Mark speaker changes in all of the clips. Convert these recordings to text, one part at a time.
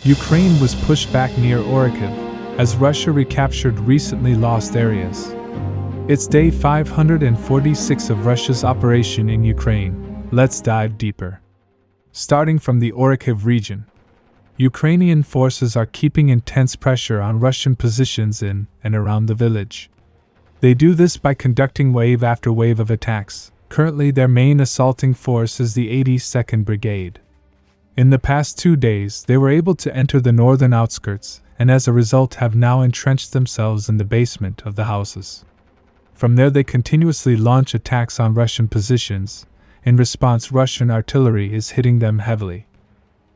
Speaker 1: Ukraine was pushed back near Orikhiv, as Russia recaptured recently lost areas. It's day 546 of Russia's operation in Ukraine. Let's dive deeper. Starting from the Orikhiv region, Ukrainian forces are keeping intense pressure on Russian positions in and around the village. They do this by conducting wave after wave of attacks. Currently, their main assaulting force is the 82nd Brigade. In the past 2 days, they were able to enter the northern outskirts, and as a result have now entrenched themselves in the basement of the houses. From there they continuously launch attacks on Russian positions. In response, Russian artillery is hitting them heavily.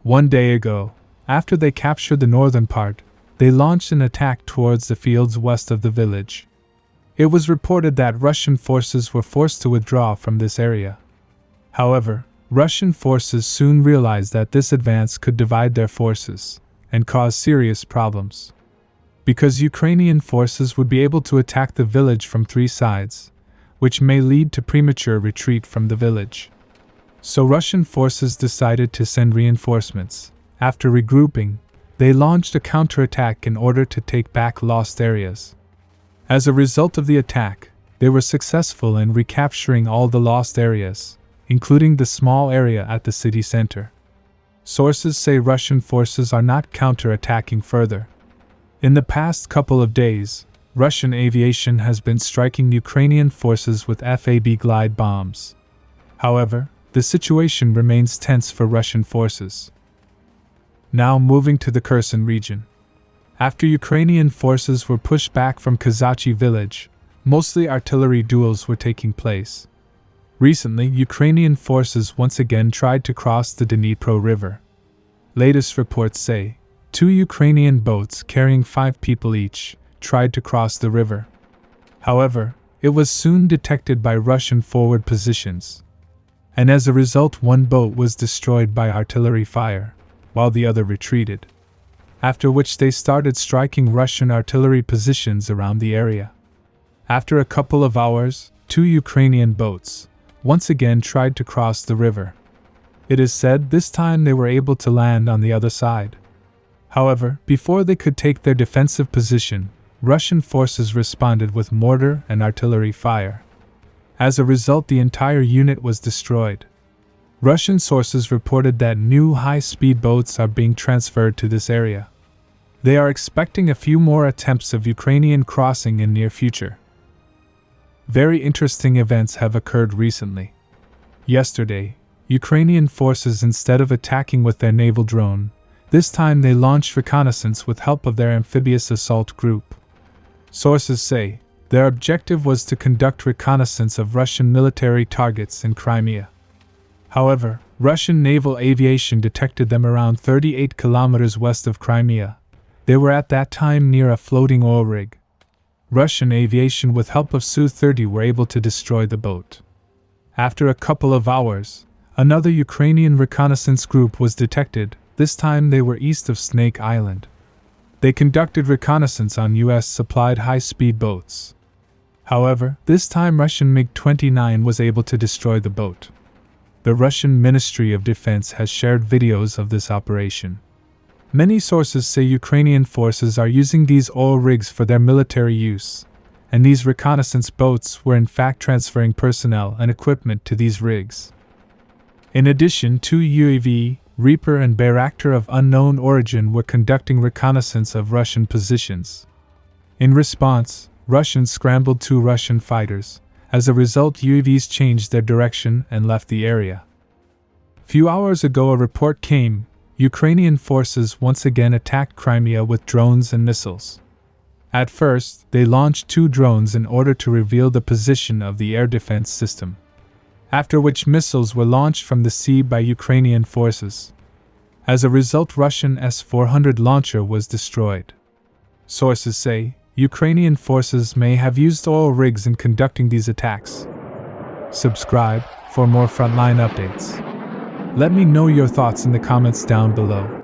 Speaker 1: 1 day ago, after they captured the northern part, they launched an attack towards the fields west of the village. It was reported that Russian forces were forced to withdraw from this area. However, Russian forces soon realized that this advance could divide their forces and cause serious problems. Because Ukrainian forces would be able to attack the village from 3 sides, which may lead to premature retreat from the village. So Russian forces decided to send reinforcements. After regrouping, they launched a counterattack in order to take back lost areas. As a result of the attack, they were successful in recapturing all the lost areas, including the small area at the city center. Sources say Russian forces are not counterattacking further. In the past couple of days, Russian aviation has been striking Ukrainian forces with FAB glide bombs. However, the situation remains tense for Russian forces. Now moving to the Kherson region. After Ukrainian forces were pushed back from Kazachi village, mostly artillery duels were taking place. Recently, Ukrainian forces once again tried to cross the Dnipro River. Latest reports say 2 Ukrainian boats carrying 5 people each tried to cross the river. However, it was soon detected by Russian forward positions, and as a result 1 boat was destroyed by artillery fire, while the other retreated. After which they started striking Russian artillery positions around the area. After a couple of hours, 2 Ukrainian boats once again tried to cross the river. It is said this time they were able to land on the other side. However, before they could take their defensive position, Russian forces responded with mortar and artillery fire. As a result, the entire unit was destroyed. Russian sources reported that new high-speed boats are being transferred to this area. They are expecting a few more attempts of Ukrainian crossing in near future. Very interesting events have occurred recently. Yesterday, Ukrainian forces, instead of attacking with their naval drone, this time they launched reconnaissance with help of their amphibious assault group. Sources say their objective was to conduct reconnaissance of Russian military targets in Crimea. However, Russian naval aviation detected them around 38 kilometers west of Crimea. They were at that time near a floating oil rig. Russian aviation with help of Su-30 were able to destroy the boat. After a couple of hours, another Ukrainian reconnaissance group was detected. This time they were east of Snake Island. They conducted reconnaissance on US-supplied high-speed boats. However, this time Russian MiG-29 was able to destroy the boat. The Russian Ministry of Defense has shared videos of this operation. Many sources say Ukrainian forces are using these oil rigs for their military use, and these reconnaissance boats were in fact transferring personnel and equipment to these rigs. In addition, 2 UAV, Reaper and Bayraktar of unknown origin, were conducting reconnaissance of Russian positions. In response, Russians scrambled 2 Russian fighters. As a result, UAVs changed their direction and left the area. Few hours ago a report came. Ukrainian forces once again attacked Crimea with drones and missiles. At first, they launched 2 drones in order to reveal the position of the air defense system, after which missiles were launched from the sea by Ukrainian forces. As a result, Russian S-400 launcher was destroyed. Sources say Ukrainian forces may have used oil rigs in conducting these attacks. Subscribe for more frontline updates. Let me know your thoughts in the comments down below.